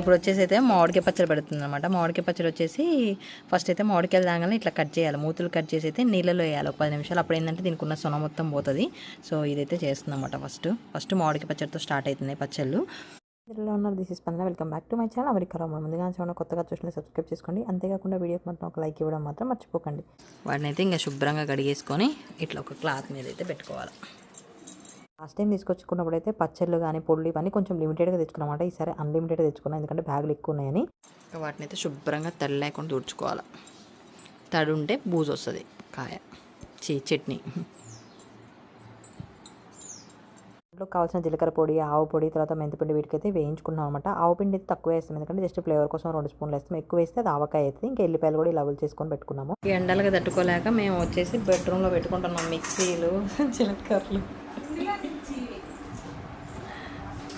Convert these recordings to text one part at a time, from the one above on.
ఇప్పుడు వచ్చేసి అయితే మామిడికాయ పచ్చడి పెడుతుంది అనమాట. మామిడికాయ పచ్చడి వచ్చేసి ఫస్ట్ అయితే మామిడికాయలు దాగానే ఇట్లా కట్ చేయాలి, మూతులు కట్ చేసి అయితే నీళ్ళలో వేయాలి ఒక 10 నిమిషాలు. అప్పుడు ఏంటంటే దీనికి ఉన్న సొన మొత్తం పోతుంది. సో ఇదైతే చేస్తుంది అనమాట. ఫస్ట్ మామిడికాయ పచ్చడితో స్టార్ట్ అవుతున్నాయి పచ్చళ్ళు. ఇలా ఉన్నారు. దిస్ ఇస్ స్పందన. Welcome back to my channel అమెరికాలో. ముందుగా చూడండి, కొత్తగా చూసిన సబ్స్క్రైబ్ చేసుకోండి. అంతేకాకుండా వీడియోకి మాత్రం ఒక లైక్ ఇవ్వడం మాత్రం మర్చిపోకండి. వాటిని అయితే ఇంకా శుభ్రంగా కడిగేసుకొని ఇట్లా ఒక క్లాత్ మీద అయితే పెట్టుకోవాలి. లాస్ట్ టైం తీసుకొచ్చుకున్నప్పుడు అయితే పచ్చళ్ళు కానీ పొడులు ఇవన్నీ కొంచెం లిమిటెడ్గా తెచ్చుకున్నమాట. ఈసారి అన్లిమిటెడ్గా తెచ్చుకున్నాం, ఎందుకంటే బ్యాగులు ఎక్కువ ఉన్నాయని. వాటిని అయితే శుభ్రంగా తడి లేకుండా తుడుచుకోవాలి. తడి ఉంటే బూజు వస్తుంది కాయ చట్నీ. ఇంట్లో కావాల్సిన జీలకర్ర పొడి, ఆవు పొడి, తర్వాత మెంతిపిండి వీటికైతే వేయించుకున్నాం అనమాట. ఆవు పిండి అయితే తక్కువ వేస్తాం, ఎందుకంటే జస్ట్ ఫ్లేవర్ కోసం 2 స్పూన్లు వేస్తాం. ఎక్కువ వేస్తే అది ఆవకాయ అవుతుంది. ఇంకా ఎల్లిపాయలు కూడా ఇలా చేసుకొని పెట్టుకున్నాము. ఈ ఎండలుగా తట్టుకోలేక మేము వచ్చేసి బెడ్రూమ్లో పెట్టుకుంటున్నాం మిక్సీలు, జీలకర్రలు.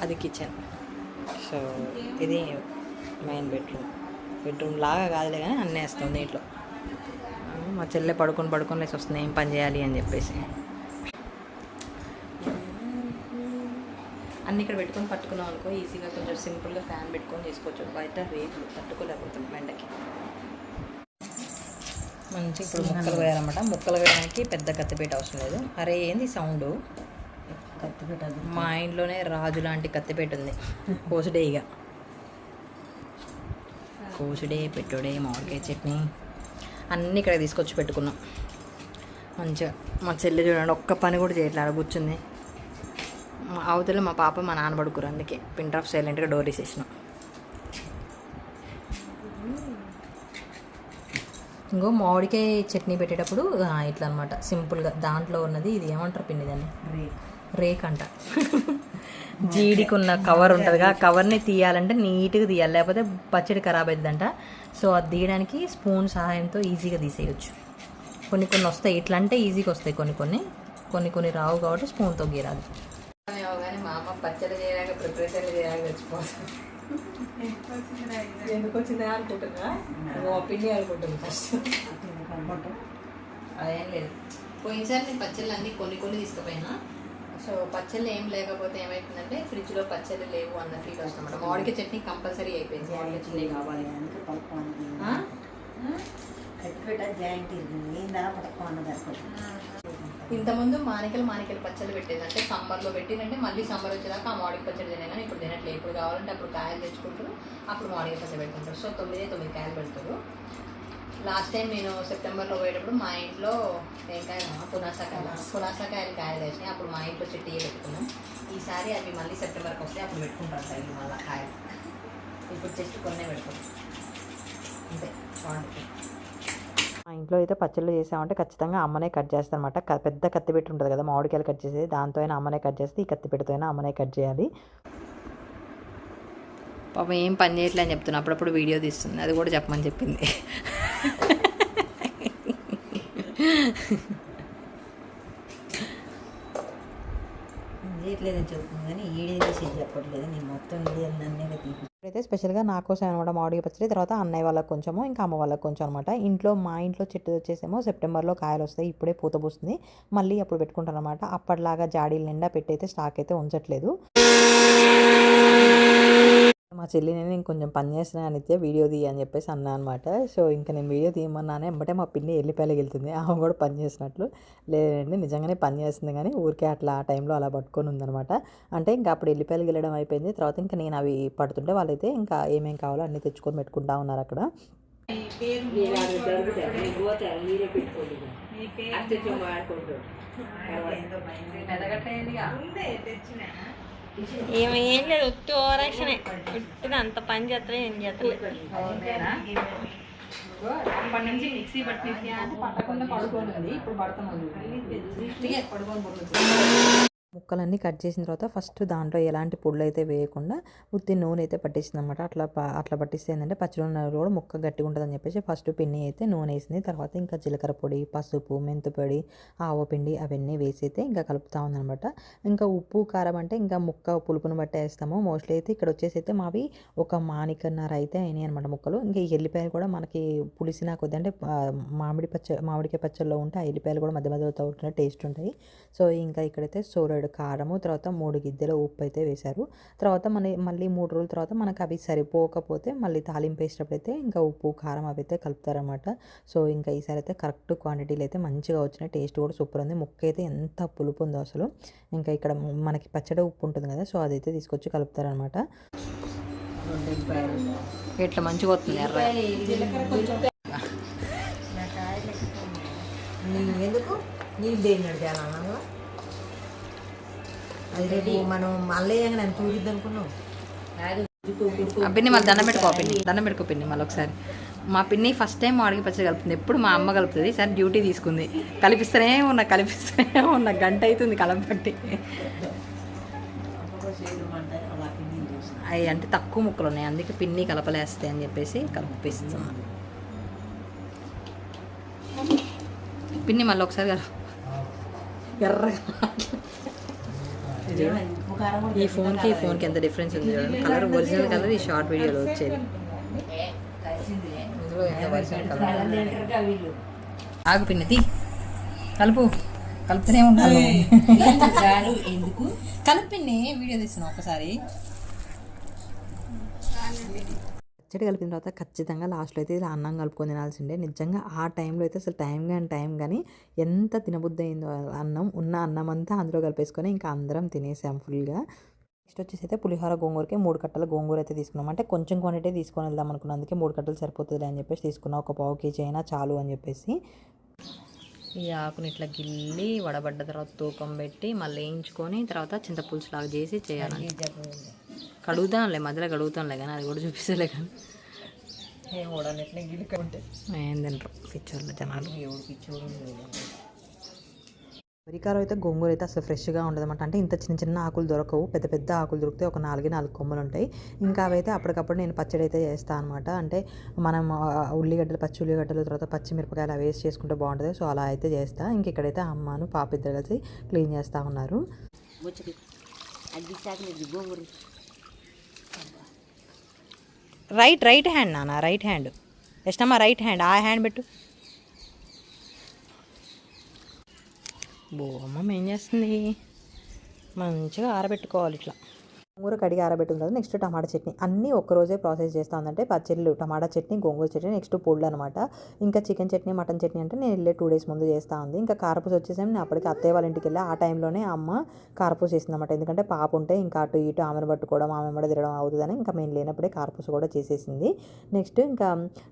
అది కిచెన్. సో ఇది మెయిన్ బెడ్రూమ్ లాగా కాదులే కానీ అన్నీ వేస్తాం దీంట్లో. మా చెల్లె పడుకొని లేసి వస్తుంది ఏం పని చేయాలి అని చెప్పేసి. అన్నీ ఇక్కడ పెట్టుకొని పట్టుకున్నాం అనుకో ఈజీగా కొంచెం సింపుల్గా ఫ్యాన్ పెట్టుకొని చేసుకోవచ్చు. బయట రేట్లు తట్టుకోలేకపోతుంది ఎండకి. మంచి ఇప్పుడు ముక్కలు వేయాలన్నమాట. ముక్కలు వేయడానికి పెద్ద కత్తిపీట అవసరం లేదు. అరే ఏంది సౌండ్? కత్తిపీట మా ఇంట్లోనే రాజు లాంటి కత్తిపీట ఉంది. కోసుడే ఇక కోసుడే పెట్టుడే మామిడికాయ చట్నీ అన్నీ ఇక్కడ తీసుకొచ్చి పెట్టుకున్నాం మంచిగా. మా చెల్లి చూడండి ఒక్క పని కూడా చేయట్లేదు, కూర్చుంది. అవతల మా పాప మా నాన్న పడుకురు, అందుకే పిన్ డ్రాప్ సైలెంట్గా డోర్ వేసేసినాం. ఇంకో మామిడికాయ చట్నీ పెట్టేటప్పుడు ఇట్లా అనమాట సింపుల్గా. దాంట్లో ఉన్నది ఇది ఏమంటారు పిండి దాన్ని? రేక్ అంట. జీడికి ఉన్న కవర్ ఉంటుందిగా, ఆ కవర్ని తీయాలంటే నీట్గా తీయాలి, లేకపోతే పచ్చడి ఖరాబ్ అవుతుందంట. సో అది తీయడానికి స్పూన్ సహాయంతో ఈజీగా తీసేయచ్చు. కొన్ని వస్తాయి ఇట్లా అంటే ఈజీగా వస్తాయి, కొన్ని రావు కాబట్టి స్పూన్తో గీరాలి. కానీ మా అమ్మ పచ్చడి చేయడానికి ప్రిపరేషన్ చేయడానికి తెచ్చిపోతుంది. ఎందుకు వచ్చిందా అనుకుంటున్నా, పిండి అనుకుంటుంది ఫస్ట్. అదేం లేదు, పోయినసారి నేను పచ్చళ్ళు అన్నీ కొన్ని తీసుకుపోయినా. సో పచ్చళ్ళు ఏం లేకపోతే ఏమవుతుందంటే ఫ్రిడ్జ్లో పచ్చళ్ళు లేవు అన్న ఫీల్ వస్తుందన్నమాట. మామిడికాయ చట్నీ కంపల్సరీ అయిపోయింది. మామిడికాయ చట్నీ కావాలి. ఇంతకుముందు మానికలు పచ్చళ్ళు పెట్టేది, అంటే సమ్మర్లో పెట్టిందంటే మళ్ళీ సమ్మర్ వచ్చేదాకా ఆ మామిడికాయ పచ్చడి తినే. కానీ ఇప్పుడు తినట్లేదు. ఇప్పుడు కావాలంటే అప్పుడు కాయలు తెచ్చుకుంటారు, అప్పుడు మామిడికాయ పచ్చడి పెట్టుకుంటారు. సో 9 కాయలు పెడతారు. లాస్ట్ టైం నేను సెప్టెంబర్లో పోయేటప్పుడు మా ఇంట్లో పునాసకాయలు కాయలు వేసినాయి. అప్పుడు మా ఇంట్లో చెట్టు పెట్టుకున్నాం. ఈసారి అవి మళ్ళీ సెప్టెంబర్కి వస్తే అప్పుడు పెట్టుకుంటారు తల్లి మళ్ళీ కాయలు. ఇప్పుడు చెట్టు కొన్నే పెట్టుకుంటాం అంతే. మా ఇంట్లో అయితే పచ్చళ్ళు చేసామంటే ఖచ్చితంగా అమ్మనే కట్ చేస్తాను అనమాట. పెద్ద కత్తిపెట్టి ఉంటుంది కదా మామిడికాయలు కట్ చేసేది, దాంతో అయినా అమ్మనే కట్ చేస్తే ఈ కత్తిపెట్టితో అయినా అమ్మనే కట్ చేయాలి. పాపం ఏం పని చేయట్లే అని చెప్తున్నా, అప్పుడప్పుడు వీడియో తీస్తుంది. అది కూడా చెప్పమని చెప్పింది. అయితే స్పెషల్గా నా కోసం అనమాట మామిడికాయ పచ్చడి. తర్వాత అన్నయ్య వాళ్ళకి కొంచెము, ఇంకా అమ్మ వాళ్ళకి కొంచెం అనమాట. మా ఇంట్లో చెట్టు వచ్చేసేమో సెప్టెంబర్లో కాయలు వస్తాయి. ఇప్పుడే పూత పూస్తుంది. మళ్ళీ అప్పుడు పెట్టుకుంటాను అనమాట. అప్పటిలాగా జాడీలు నిండా పెట్టి అయితే స్టాక్ అయితే ఉంచట్లేదు. మా చెల్లి నేను ఇంకొంచెం పని చేస్తున్నాను అయితే వీడియో తీయ అని చెప్పేసి అన్నా అనమాట. సో ఇంకా నేను వీడియో తీయమన్నాను, వెంబటే మా పిన్ని ఎల్లిపాయలకి వెళ్తుంది. ఆమె కూడా పని చేసినట్లు లేదండి, నిజంగానే పని చేస్తుంది, కానీ ఊరికే అట్లా ఆ టైంలో అలా పట్టుకొని ఉందనమాట. అంటే ఇంకా అప్పుడు ఎల్లిపాయలకి వెళ్ళడం అయిపోయింది. తర్వాత ఇంకా నేను అవి పడుతుంటే వాళ్ళైతే ఇంకా ఏమేమి కావాలో అన్నీ తెచ్చుకొని పెట్టుకుంటా ఉన్నారు అక్కడ. ఏం లేదు, ఒత్తి ఓవరాక్షనే. ఇట్టిది అంత పని చేస్తా ఏం చేస్తలేదు. నుంచి మిక్సీ పట్టింది అంటే పట్టకుండా పడుకోనుంది, ఇప్పుడు పడుతుంది. ముక్కలన్నీ కట్ చేసిన తర్వాత ఫస్ట్ దాంట్లో ఎలాంటి పొడులు అయితే వేయకుండా ఉత్తి నూనె అయితే పట్టిస్తుంది అనమాట. అట్లా పట్టిస్తే ఏంటంటే పచ్చడి కూడా ముక్క గట్టిగా ఉంటుందని చెప్పేసి ఫస్ట్ పిన్ని అయితే నూనె వేసింది. తర్వాత ఇంకా జీలకర్ర పొడి, పసుపు, మెంతిపొడి, ఆవపిండి అవన్నీ వేసి అయితే ఇంకా కలుపుతా ఉందనమాట. ఇంకా ఉప్పు కారం అంటే ఇంకా ముక్క పులుపును బట్టి వేస్తాము మోస్ట్లీ. అయితే ఇక్కడ వచ్చేసి అయితే మావి ఒక మానికన్నర అయితే అయినాయి అనమాట ముక్కలు. ఇంకా ఈ ఎల్లిపాయలు కూడా మనకి పులిసిన కొద్ది అంటే మామిడికాయ పచ్చళ్ళలో ఉంటే ఆ ఎల్లిపాయలు కూడా మధ్య మధ్యలో తగ్గుతున్న టేస్ట్ ఉంటాయి. సో ఇంకా ఇక్కడైతే సోరడు గిద్దెడు కారము, తర్వాత 3 గిద్దెల ఉప్పు అయితే వేశారు. తర్వాత మళ్ళీ 3 రోజుల తర్వాత మనకు అవి సరిపోకపోతే మళ్ళీ తాలింపు వేసేటప్పుడు అయితే ఇంకా ఉప్పు కారం అవి అయితే కలుపుతారనమాట. సో ఇంకా ఈసారి అయితే కరెక్ట్ క్వాంటిటీలు అయితే మంచిగా వచ్చినాయి. టేస్ట్ కూడా సూపర్ ఉంది. ముక్క అయితే ఎంత పులుపు ఉందో అసలు. ఇంకా ఇక్కడ మనకి పచ్చడి ఉప్పు ఉంటుంది కదా, సో అదైతే తీసుకొచ్చి కలుపుతారనమాట. ఇట్లా మంచిగా వస్తుంది ఎర్ర ఎందుకు నీళ్ళు దేని నడిచాలన్నా అది రేపు మనం మళ్ళీ నేను చూడిద్ది అనుకున్నాం. ఆ పిన్ని మళ్ళీ దండం పెట్టుకో పిన్ని మళ్ళీ ఒకసారి. మా పిన్ని ఫస్ట్ టైం మామిడికాయ పచ్చడి కలుపుతుంది. ఎప్పుడు మా అమ్మ కలుపుతుంది. ఈసారి డ్యూటీ తీసుకుంది. కలిపిస్తూనే ఉన్న గంట అవుతుంది కలపబట్టి. అవి అంటే తక్కువ ముక్కలు ఉన్నాయి, అందుకే పిన్ని కలపలేస్తాయి అని చెప్పేసి కలిపిస్తున్నాను. పిన్ని మళ్ళీ ఒకసారి ఎర్రగా ఈ ఫోన్కి ఎంత డిఫరెన్స్ ఉంది చూడండి. కలర్ ఒరిజినల్ కలర్ ఈ షార్ట్ వీడియోలో వచ్చేది. ఆగు పిన్ని కలుపుతూనే ఉంటాను. ఎందుకు కలుపు పిన్ని వీడియో తీస్తున్నావు ఒకసారి. పచ్చడి కలిపిన తర్వాత ఖచ్చితంగా లాస్ట్లో అయితే ఇలా అన్నం కలుపుకొని తినాల్సిందే. నిజంగా ఆ టైంలో అయితే అసలు టైం కానీ ఎంత తినబుద్ధి అయిందో. అన్నం అంతా అందులో కలిపేసుకొని ఇంకా అందరం తినేసాం ఫుల్గా. నెక్స్ట్ వచ్చేసి అయితే పులిహోర గోంగూరకి 3 కట్టల గోంగూర అయితే తీసుకున్నాం. అంటే కొంచెం క్వాంటిటీ తీసుకొని వెళ్దాం అనుకున్నాం, అందుకే 3 కట్టలు సరిపోతుంది అని చెప్పేసి తీసుకున్నాం. ఒక పావు కేజీ అయినా చాలు అని చెప్పేసి. ఈ ఆకుని ఇట్లా గిల్లి వడబడ్డ తర్వాత తూకం పెట్టి మళ్ళీ వేయించుకొని తర్వాత చింతపులుసు లాగా చేసి చేయాలి. కడుగుతానులే, మధ్యలో కడుగుతానులే కానీ అది కూడా చూపిస్తలే కానీ ఏం తింటారు పిచ్చోళ్ళు జనాలు. వరికారం అయితే గోంగూర అయితే అసలు ఫ్రెష్గా ఉండదన్నమాట. అంటే ఇంత చిన్న ఆకులు దొరకవు, పెద్ద ఆకులు దొరికితే ఒక 4 కొమ్మలు ఉంటాయి. ఇంకా అవైతే అప్పటికప్పుడు నేను పచ్చడి అయితే చేస్తాను అనమాట. అంటే మనం పచ్చి ఉల్లిగడ్డలు తర్వాత పచ్చిమిరపకాయలు అవి వేసి చేసుకుంటే బాగుంటుంది. సో అలా అయితే చేస్తాను. ఇంక ఇక్కడైతే అమ్మను పాప ఇద్దరు కలిసి క్లీన్ చేస్తూ ఉన్నారు. రైట్ హ్యాండ్ నాన్న, రైట్ హ్యాండ్ ఎష్టమ్మా, రైట్ హ్యాండ్ ఆ హ్యాండ్ పెట్టు. అమ్మమ్మ ఏం చేస్తుంది, మంచిగా ఆరబెట్టుకోవాలి ఇట్లా. గోంగూర కడిగి ఆరబెట్టిన తర్వాత నెక్స్ట్ టమాటా చట్నీ అన్నీ ఒక్కరోజే ప్రాసెస్ చేస్తూ ఉందంటే పచ్చళ్ళు, టమాటా చట్నీ, గోంగూర చట్నీ, నెక్స్ట్ పొళ్ళు అనమాట. ఇంకా చికెన్ చట్నీ, మటన్ చట్నీ అంటే నేను వెళ్ళే 2 days ముందు చేస్తూ ఉంది. ఇంకా కారపూస వచ్చేసాము. నేను అప్పటికి అత్తయ్య వాళ్ళ ఇంటికి వెళ్ళి ఆ టైంలోనే అమ్మ కారపూస చేసిందన్నమాట. ఎందుకంటే పాప ఉంటే ఇంకా అటు ఇటు ఆమెను పట్టుకోవడం ఆమె కూడా తిరగడం అవుతుందని ఇంకా మేము లేనప్పుడే కారపూస కూడా చేసేసింది. నెక్స్ట్ ఇంకా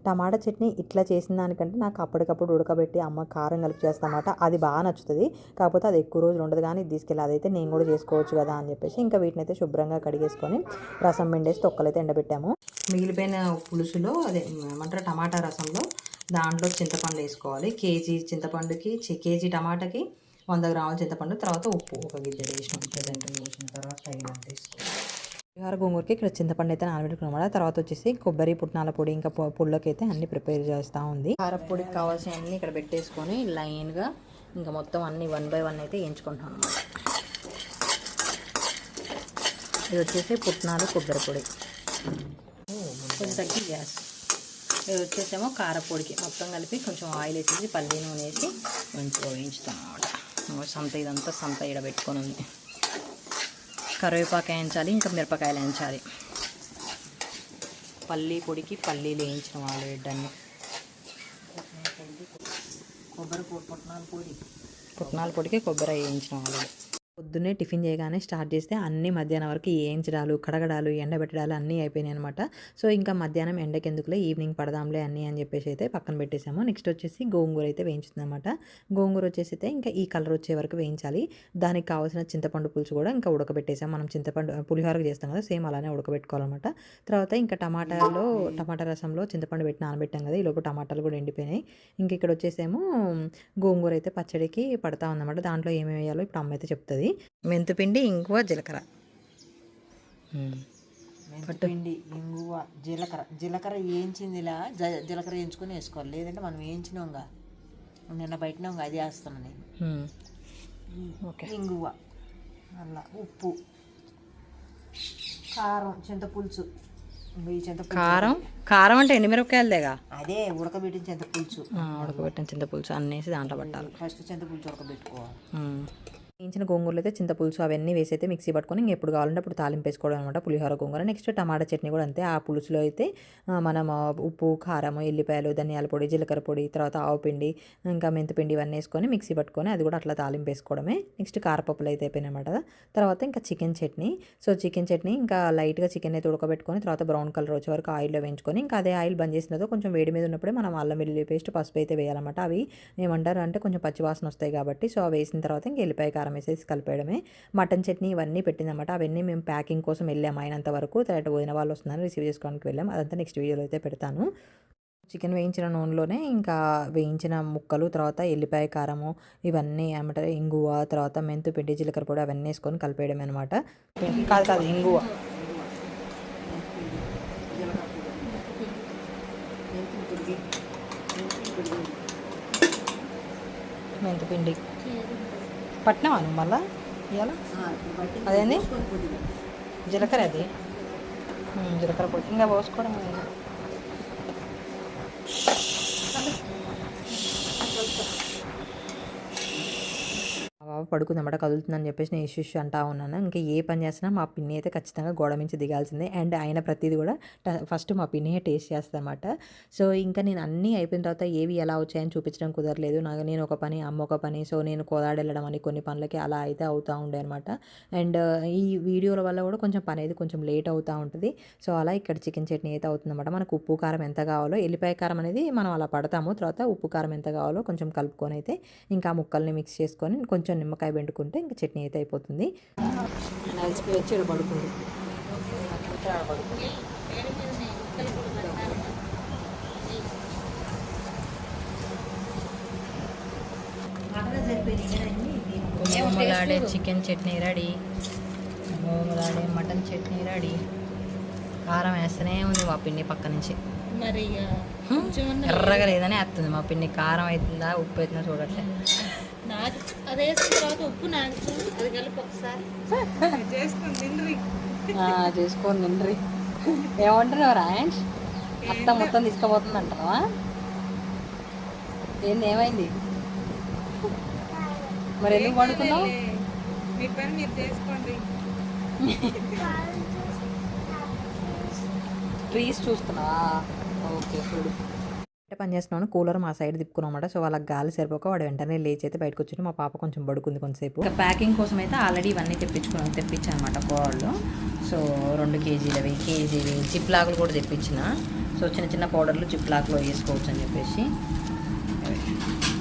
టమాటా చట్నీ ఇట్లా చేసిన దానికంటే నాకు అప్పటికప్పుడు ఉడకబెట్టి అమ్మ కారం కలిపి చేస్తామన్నమాట. అది బాగా నచ్చుతుంది. కాకపోతే అది ఎక్కువ రోజులు ఉండదు, కానీ ఇది తీసుకెళ్ళి అదైతే నేను కూడా చేసుకోవచ్చు కదా అని చెప్పేసి ఇంకా వీటిని అయితే శుభ్రంగా కడిగేసుకొని రసం పిండేసి తొక్కలైతే ఎండబెట్టాము. మిగిలిపోయిన పులుసులో అదే ఏమంటారు టమాటా రసంలో దాంట్లో చింతపండు వేసుకోవాలి. కేజీ చింతపండుకి కేజీ టమాటాకి 100 గ్రాముల చింతపండు, తర్వాత ఉప్పు ఒక గిద్దె వేసిన తర్వాత పులిహోర గోంగూరకి ఇక్కడ చింతపండు అయితే నానబెట్టుకున్నాం. తర్వాత వచ్చేసి కొబ్బరి, పుట్నాల పొడి, ఇంకా పుల్లకి అయితే అన్ని ప్రిపేర్ చేస్తూ ఉంది. కారపొడికి కావాల్సిన అన్ని ఇక్కడ పెట్టేసుకొని లైన్గా ఇంకా మొత్తం అన్ని 1 by 1 అయితే వేయించుకుంటాం అన్నమాట. ఇది వచ్చేసి పుట్నాలు, కొబ్బరి పొడి, కొంచెం తగ్గి గ్యాస్. ఇది వచ్చేసేమో కారపొడికి మొత్తం కలిపి కొంచెం ఆయిల్ వేసేసి పల్లి నూనె వేసి మంచిగా వేయించుతాం అన్నమాట. సంత ఇదంతా సంత ఇక్కడ పెట్టుకొని ఉంది. కరివేపాకు వేయించాలి, ఇంకా మిరపకాయలు వేయించాలి. పల్లి పొడికి పల్లీలు వేయించిన వాళ్ళు అన్ని పుట్నాల పొడికి కొబ్బరి వేయించిన వాళ్ళు. పొద్దున్నే టిఫిన్ చేయగానే స్టార్ట్ చేస్తే అన్ని మధ్యాహ్నం వరకు వేయించడాలు, కడగడాలు, ఎండబెట్టడాలు అన్నీ అయిపోయినాయి అనమాట. సో ఇంకా మధ్యాహ్నం ఎండకెందుకులే ఈవినింగ్ పడదాంలే అన్నీ అని చెప్పేసి అయితే పక్కన పెట్టేసాము. నెక్స్ట్ వచ్చేసి గోంగూర అయితే వేయించుతుంది అనమాట. గోంగూర వచ్చేసి అయితే ఇంకా ఈ కలర్ వచ్చే వరకు వేయించాలి. దానికి కావాల్సిన చింతపండు పులుసు కూడా ఇంకా ఉడకబెట్టేసాం. మనం చింతపండు పులిహోరకు చేస్తాం కదా, సేమ్ అలానే ఉడకబెట్టుకోవాలన్నమాట. తర్వాత ఇంకా టమాటా రసంలో చింతపండు పెట్టి నానబెట్టాం కదా, ఈ లోపు టమాటాలు కూడా ఎండిపోయినాయి. ఇంక ఇక్కడ వచ్చేసేమో గోంగూర అయితే పచ్చడికి పడతా ఉందన్నమాట. దాంట్లో ఏమేమి వేయాలో ఇప్పుడు అమ్మ అయితే చెప్తుంది. మెంతుపిండి, ఇంగువ, జీలకర్ర, పిండి, ఇంగువ, జీలకర్ర వేయించింది. ఇలా జీలకర్ర వేయించుకొని వేసుకోవాలి, లేదంటే మనం వేయించినాంగా నిన్న బయటనాంగా అది వేస్తామని. ఓకే. ఇంగువ, అలా ఉప్పు, కారం, చింతపులుసు. కారం అంటే ఎండుమిరపకాయలదేగా, అదే ఉడకబెట్టిన చింతపులుసు. ఉడకబెట్టిన చింతపులుసు అన్నేసి దాంట్లో పట్టాలి. ఫస్ట్ చింతపులుసు ఉడకబెట్టుకోవాలి. వేయించిన గోంగూరలో అయితే చింతపులుసు అవన్నీ వేసి అయితే మిక్సీ పట్టుకొని ఎప్పుడు కావాలంటే అప్పుడు తాలింపు వేసుకోవడం అనమాట పులిహోర గోంగూర. నెక్స్ట్ టమాటా చట్నీ కూడా అంతే. ఆ పులుసులో అయితే మనం ఉప్పు, కారం, ఎల్లిపాయలు, ధనియాల పొడి, జీలకర్ర పొడి, తర్వాత ఆవు పిండి, ఇంకా మెంతిపిండి ఇవన్నీ వేసుకొని మిక్సీ పట్టుకొని అది కూడా అట్లా తాలింపు వేసుకోవడమే. నెక్స్ట్ కారపప్పులు అయితే అయిపోయినమాట. తర్వాత ఇంకా chicken chutney. So chicken chutney ఇంకా లైట్గా చికెన్ అయితే ఉడకబెట్టుకొని తర్వాత బ్రౌన్ కలర్ వచ్చే వరకు ఆయిల్లో వేయించుకొని ఇంకా అదే ఆయిల్ బంద్ చేసిన తర్వాత కొంచెం వేడి మీద ఉన్నప్పుడే మనం అల్లం వెల్లుల్లి పేస్ట్, పసుపు అయితే వేయాలన్నమాట. అవి ఏమంటారు అంటే కొంచెం పచ్చివాసన వస్తాయి కాబట్టి సో అవి వేసిన తర్వాత ఇంకా ఎల్లిపాయ కారం వేసేసి కలిపేయడమే. మటన్ చట్నీ ఇవన్నీ పెట్టిందన్నమాట. అవన్నీ మేము ప్యాకింగ్ కోసం వెళ్ళాము అయినంత వరకు. తర్వాత వదిన వాళ్ళు వస్తున్నారు రిసీవ్ చేసుకోవడానికి వెళ్ళాము. అదంతా నెక్స్ట్ వీడియోలో అయితే పెడతాను. చికెన్ వేయించిన నూనెలోనే ఇంకా వేయించిన ముక్కలు, తర్వాత ఎల్లిపాయ కారము ఇవన్నీ ఏమంటారు ఇంగువ, తర్వాత మెంతు పిండి, జీలకర్ర పొడి అవన్నీ వేసుకొని కలిపేయడమే అనమాట. కాదు ఇంగువ, మెంతిపిండి పట్టినావా నువ్వు మళ్ళా ఇవాళ? అదేంది జీలకర్ర, అది జీలకర్ర పొడి ఇంకా పోసుకోవడం. బాబు పడుకుందన్నమాట, కదులుతుందని చెప్పేసి నేను ఇష్యూ అంటా ఉన్నాను. ఇంకా ఏ పని చేసినా మా పిన్ని అయితే ఖచ్చితంగా గోడ మించి దిగాల్సిందే. అండ్ ఆయన ప్రతిదీ కూడా ఫస్ట్ మా పిన్నియే టేస్ట్ చేస్తుంది అనమాట. సో ఇంకా నేను అన్నీ అయిపోయిన తర్వాత ఏవి ఎలా వచ్చాయని చూపించడం కుదరలేదు. నేను ఒక పని, అమ్మ ఒక పని, సో నేను కోదాడెళ్ళడం అని కొన్ని పనులకి అలా అయితే అవుతూ ఉండే అనమాట. అండ్ ఈ వీడియోల వల్ల కూడా కొంచెం పని అయితే కొంచెం లేట్ అవుతూ ఉంటుంది. సో అలా ఇక్కడ చికెన్ చట్నీ అయితే అవుతుందన్నమాట. మనకు ఉప్పు కారం ఎంత కావాలో, ఎల్లిపాయ కారం అనేది మనం అలా పడతాము. తర్వాత ఉప్పు కారం ఎంత కావాలో కొంచెం కలుపుకొని అయితే ఇంకా ముక్కల్ని మిక్స్ చేసుకొని కొంచెం నిమ్మకాయ పెట్టుకుంటే ఇంకా చట్నీ అయితే అయిపోతుంది. నలిసిపోయి వచ్చి ఇక్కడ పడుకుంది. మోమలాడే చికెన్ చట్నీ రెడీ, మోమలాడే మటన్ చట్నీ రెడీ. కారం వేస్తూనే ఉంది మా పిన్ని పక్క నుంచి. మరి ఎర్రగా లేదని వేస్తుంది మా పిన్ని. కారం అవుతుందా ఉప్పు అవుతుందా చూడట్లే. నాకు అది వేసిన తర్వాత ఉప్పు నాకు అది కలిపి ఒకసారి చేసుకొని తిండ్రి. ఏమంటున్నావు రాయంష్? అత్త మొత్తం తీసుకుపోతుంది అంటున్నావా? ఏంది, ఏమైంది మరి? ఎందుకు పడుకున్నావు? ట్రీస్ చూస్తున్నావా? ఓకే చూడు. పని చేస్తున్నాను. కూలర్ మా సైడ్ తిప్పుకున్నమాట. సో వాళ్ళకి గాలి సరిపోక వాడు వెంటనే లేచి అయితే బయటకు వచ్చి మా పాప కొంచెం పడుకుంది కొంతసేపు. ఇంకా ప్యాకింగ్ కోసం అయితే ఆల్రెడీ ఇవన్నీ తెప్పించాను అనమాట కోళ్ళు. సో 2 కేజీలవి, కేజీవి జిప్ లాగులు కూడా తెప్పించిన. సో చిన్న చిన్న పౌడర్లు జిప్ లాక్లో వేసుకోవచ్చు అని చెప్పేసి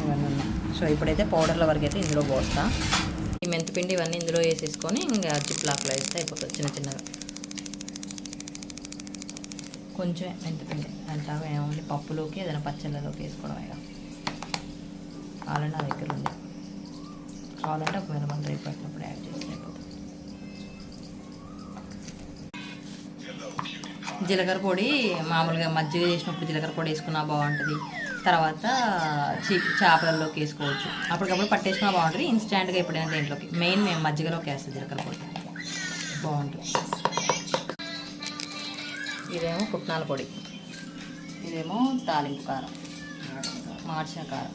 ఇవన్నీ ఉన్నాయి. సో ఇప్పుడైతే పౌడర్ల వరకు అయితే ఇందులో పోస్తా. ఈ మెంతిపిండి ఇవన్నీ ఇందులో వేసేసుకొని ఇంకా జిప్ లాక్లో వేస్తే అయిపోతుంది చిన్న చిన్నగా. కొంచెం మెంతిపిండి అంతా ఏముంది, పప్పులోకి ఏదైనా పచ్చళ్ళలోకి వేసుకోవడం. ఇక కావాలంటే నా దగ్గర ఉంది, కావాలంటే ఒకవేళ మనం రేపు పెట్టినప్పుడు యాడ్ చేస్తే అయిపోతుంది. జీలకర్ర పొడి మామూలుగా మజ్జిగ చేసినప్పుడు జీలకర్ర పొడి వేసుకున్నా బాగుంటుంది. తర్వాత చేపలలోకి వేసుకోవచ్చు, అప్పటికప్పుడు పట్టేసినా బాగుంటుంది. ఇన్స్టాంట్గా ఎప్పుడైనా దేంట్లోకి మెయిన్ మేము మజ్జిగలోకి వేస్తాం జీలకర్ర పొడి, బాగుంటుంది. ఇదేమో పుట్నాల పొడి, ఇదేమో తాలింపు కారం, మార్చిన కారం.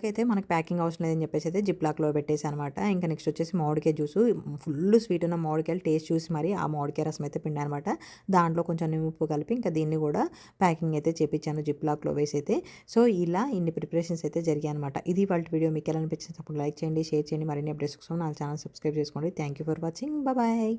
అయితే మనకి ప్యాకింగ్ అవసరం లేదని చెప్పేసి అయితే జిప్ లాక్లో పెట్టేసి అనమాట. ఇంకా నెక్స్ట్ వచ్చేసి మామిడికాయ జ్యూసు, ఫుల్ స్వీట్ ఉన్న మామిడికాయలు టేస్ట్ చూసి మరి ఆ మామిడికాయ రసం అయితే పిండి అనమాట. దాంట్లో కొంచెం ఉప్పు కలిపి ఇంకా దీన్ని కూడా ప్యాకింగ్ అయితే చేపించాను జిప్ లాక్లో వేసి అయితే. సో ఇలా ఇన్ని ప్రిపరేషన్స్ అయితే జరిగాయి అనమాట. ఇది వాళ్ళ వీడియో మీకు ఎలా అనిపించింది తప్పకుండా లైక్ చేయండి, షేర్ చేయండి. మరిన్ని అప్డేట్స్ కోసం నా ఛానల్ సబ్స్క్రైబ్ చేసుకోండి. Thank you for watching, bye.